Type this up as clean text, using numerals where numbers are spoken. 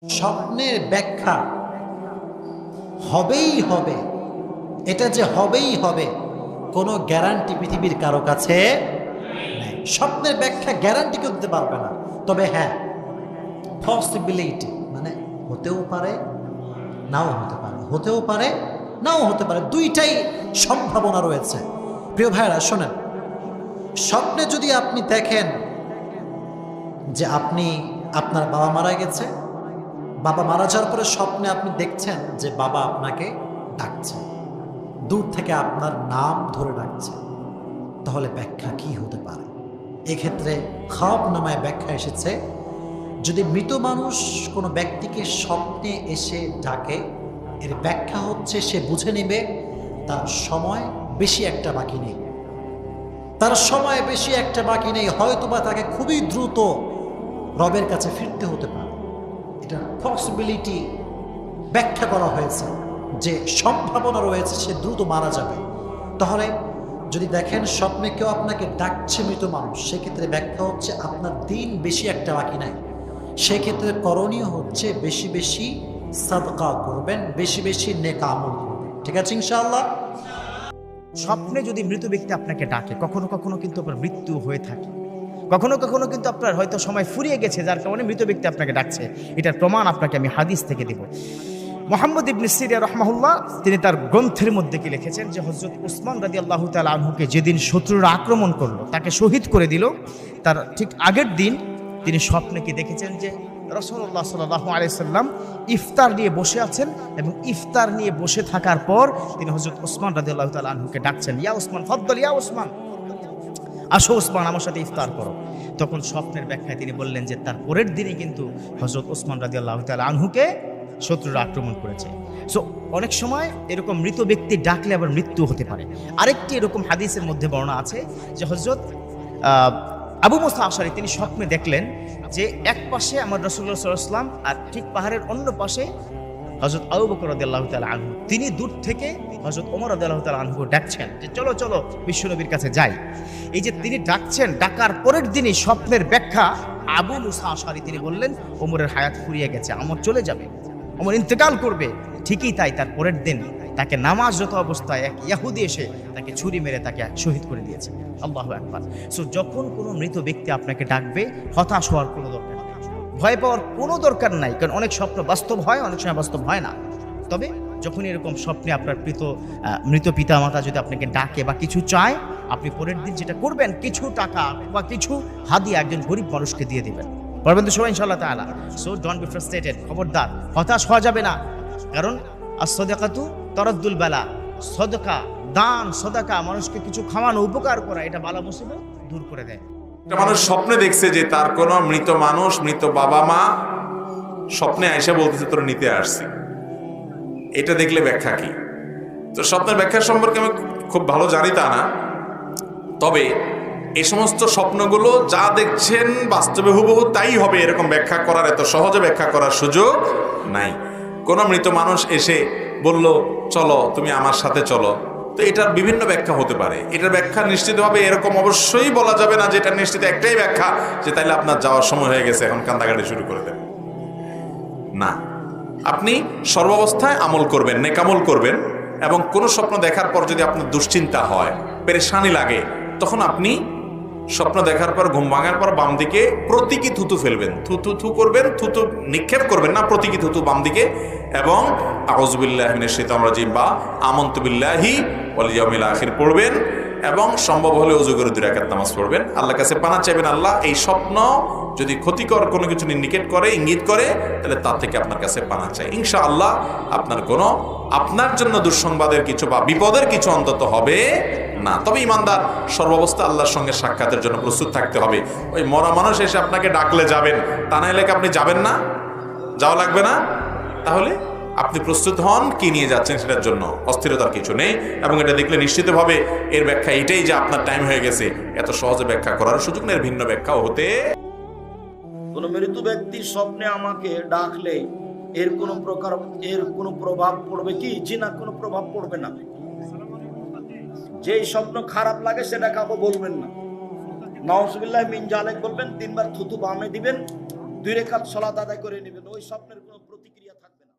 স্বপ্নের ব্যাখ্যা হবেই হবে, এটা যে হবেই হবে কোনো গ্যারান্টি পৃথিবীর কারো কাছে নেই। স্বপ্নের ব্যাখ্যা গ্যারান্টি কেউ দিতে পারবে না, তবে হ্যাঁ পসিবিলিটি মানে হতেও পারে নাও হতে পারে, হতেও পারে নাও হতে পারে, দুইটাই সম্ভাবনা রয়েছে। প্রিয় ভাইয়েরা শোনেন, স্বপ্নে যদি আপনি দেখেন যে আপনার বাবা মারা গেছে, বাবা মারা যাওয়ার পরে স্বপ্নে আপনি দেখছেন যে বাবা আপনাকে ডাকছে, দূর থেকে আপনার নাম ধরে ডাকছে, তাহলে ব্যাখ্যা কি হতে পারে? এক্ষেত্রে খাওয়াব নামায় ব্যাখ্যা এসেছে, যদি মৃত মানুষ কোনো ব্যক্তিকে স্বপ্নে এসে ডাকে, এর ব্যাখ্যা হচ্ছে সে বুঝে নেবে তার সময় বেশি একটা বাকি নেই, তার সময় বেশি একটা বাকি নেই, হয়তোবা তাকে খুবই দ্রুত রবের কাছে ফিরতে হতে পারে। এটা পসিবিলিটি ব্যাখ্যা করা হয়েছে যে সম্ভাবনা রয়েছে সে দ্রুত মারা যাবে। তাহলে যদি দেখেন স্বপ্নে কেউ আপনাকে ডাকছে মৃত মানুষ, সেক্ষেত্রে ব্যাখ্যা হচ্ছে আপনার দিন বেশি একটা বাকি নাই, সেক্ষেত্রে করণীয় হচ্ছে বেশি বেশি সাদকা করবেন, বেশি বেশি নেক আমল করবেন। ঠিক আছে ইনশাআল্লাহ। স্বপ্নে যদি মৃত ব্যক্তি আপনাকে ডাকে, কখনো কখনো কিন্তু আপনার মৃত্যু হয়ে থাকে, কখনো কখনো কিন্তু আপনার হয়তো সময় ফুরিয়ে গেছে, যার কারণে মৃত ব্যক্তি আপনাকে ডাকছে। এটার প্রমাণ আপনাকে আমি হাদিস থেকে দেব। মুহাম্মদ ইবনে সিরিয়া রাহমাহুল্লাহ তিনি তার গ্রন্থের মধ্যে কি লিখেছেন যে হযরত উসমান রাদিয়াল্লাহু তাআলা আনহুকে যেদিন শত্রুরা আক্রমণ করলো, তাকে শহীদ করে দিল, তার ঠিক আগের দিন তিনি স্বপ্নে কি দেখেছেন যে রাসূলুল্লাহ সাল্লাল্লাহু আলাইহি সাল্লাম ইফতার নিয়ে বসে আছেন, এবং ইফতার নিয়ে বসে থাকার পর তিনি হযরত উসমান রাদিয়াল্লাহু তাআলা আনহুকে ডাকছেন, ইয়া উসমান ফাদ্দাল, ইয়া উসমান, আসো উসমান আমার সাথে ইফতার করো। তখন স্বপ্নের ব্যাখ্যায় তিনি বললেন যে তার পরের দিনই কিন্তু হযরত উসমান রাদিয়াল্লাহু তাআলা আনহুকে শত্রুরা আক্রমণ করেছে। সো অনেক সময় এরকম মৃত ব্যক্তি ডাকলে আবার মৃত্যু হতে পারে। আরেকটি এরকম হাদিসের মধ্যে বর্ণনা আছে যে হযরত আবু মুসা আশআরী তিনি স্বপ্নে দেখলেন যে এক পাশে আমার রাসূলুল্লাহ সাল্লাল্লাহু আলাইহি ওয়াসাল্লাম, আর ঠিক পাহাড়ের অন্য পাশে হযরত আবু বকর রাদিয়াল্লাহু তাআলা আনহু, তিনি দূর থেকে হযরত ওমর রাদিয়াল্লাহু তাআলা আনহু ডাকছেন যে চলো চলো বিশ্বনবীর কাছে যাই। এই যে তিনি ডাকছেন, ডাকার পরের দিনই স্বপ্নের ব্যাখ্যা আবু মুসা আশআরী তিনি বললেন ওমরের হায়াত ফুরিয়ে গেছে, ওমর চলে যাবে, ওমর ইন্তেকাল করবে। ঠিকই তাই, তার পরের দিন তাকে নামাজরত অবস্থায় এক ইহুদি এসে তাকে ছুরি মেরে তাকে শহীদ করে দিয়েছে। আল্লাহু আকবার। সো যখন কোনো মৃত ব্যক্তি আপনাকে ডাকবে, হতাশ হওয়ার কোনো দরকার নেই, ভয় পাওয়ার কোনো দরকার নাই, কারণ অনেক স্বপ্ন বাস্তব হয়, অনেক সময় বাস্তব হয় না। তবে যখন এরকম স্বপ্নে আপনার মৃত পিতা মাতা যদি আপনাকে ডাকে বা কিছু চায়, আপনি পরের দিন যেটা করবেন, কিছু টাকা বা কিছু হাদিয়া একজন গরিব মানুষকে দিয়ে দিবেন। পারবেন তো সবাই ইনশাআল্লাহ তাআলা। সো ডোন্ট বি ফ্রাস্ট্রেটেড, খবরদার হতাশ হওয়া যাবে না, কারণ as-সাদাকাতু তারাদ্দুল বালা, সদকা, দান সদকা, মানুষকে কিছু খাওয়ানো, উপকার করা, এটা বালা মুসিবত দূর করে দেয়। একটা মানুষ স্বপ্নে দেখছে যে তার কোনো মৃত মানুষ, মৃত বাবা মা স্বপ্নে আইসা বলতেছে তোর নিতে আসছি, এটা দেখলে ব্যাখ্যা কি? তো স্বপ্নের ব্যাখ্যা সম্পর্কে আমি খুব ভালো জানি তা না, তবে এই সমস্ত স্বপ্নগুলো যা দেখছেন বাস্তবে হুবহু তাই হবে এরকম ব্যাখ্যা করার, এত সহজে ব্যাখ্যা করার সুযোগ নাই। কোনো মৃত মানুষ এসে বলল চলো তুমি আমার সাথে চলো, তো এটার বিভিন্ন ব্যাখ্যা হতে পারে। এটার ব্যাখ্যা নিশ্চিতভাবে এরকম অবশ্যই বলা যাবে না যে এটা নিশ্চিত একটাই ব্যাখ্যা যে তাইলে আপনার যাওয়ার সময় হয়ে গেছে, এখন কান্দাকাটি শুরু করে দেন। না, আপনি সর্বাবস্থায় আমল করবেন, নেকামল করবেন, এবং কোনো স্বপ্ন দেখার পর যদি আপনার দুশ্চিন্তা হয়, পেরেশানি লাগে, তখন আপনি স্বপ্ন দেখার পর, ঘুম ভাঙার পর বাম দিকে প্রতীকী থুতু ফেলবেন, থুতু করবেন, থুতু নিক্ষেপ করবেন না, প্রতীকী থুতু বাম দিকে, এবং আউযু বিল্লাহি মিনাশ শাইতানির রাজিম বা আমানতু বিল্লাহি ওয়াল ইয়াউমিল আখির পড়বেন, এবং সম্ভব হলে ওযু করে 2 রাকাত নামাজ পড়বেন। আল্লাহর কাছে পানা চাইবেন, আল্লাহ এই স্বপ্ন যদি ক্ষতিকর কোনো কিছু ইন্ডিকেট করে, ইঙ্গিত করে, তাহলে তার থেকে আপনার কাছে পানা চাই। ইনশাআল্লাহ আপনার জন্য দুঃসংবাদের কিছু বা বিপদের কিছু অন্তত হবে না। তবে ইমানদার সর্বাবস্থা আল্লাহর সঙ্গে সাক্ষাতের জন্য প্রস্তুত থাকতে হবে। ওই মরা মানুষ এসে আপনাকে ডাকলে যাবেন, তা না হলে আপনি যাবেন না, যাওয়া লাগবে না। তাহলে আপনি প্রস্তুত হন, কি নিয়ে যাচ্ছেন সেটার জন্য, অস্থিরতার কিছু নেই। এবং এটা দেখলে নিশ্চিতভাবে এর ব্যাখ্যা এটাই যে আপনার টাইম হয়ে গেছে, এত সহজে ব্যাখ্যা করার সুযোগ নেই, ভিন্ন ব্যাখ্যাও হতে। কোন মৃত ব্যক্তির স্বপ্নে আমাকে ডাকলে এর কোনো প্রভাব পড়বে কি? জি না, কোনো প্রভাব পড়বে না। যেই স্বপ্ন খারাপ লাগে সেটা কাউকে বলবেন না, নাউজুবিল্লাহ মিন জালিক বলবেন, 3 বার থুতু বামে দিবেন, 2 রাকাত সালাত আদায় করে নেবেন, ওই স্বপ্নের কোনো প্রতিক্রিয়া থাকবে না।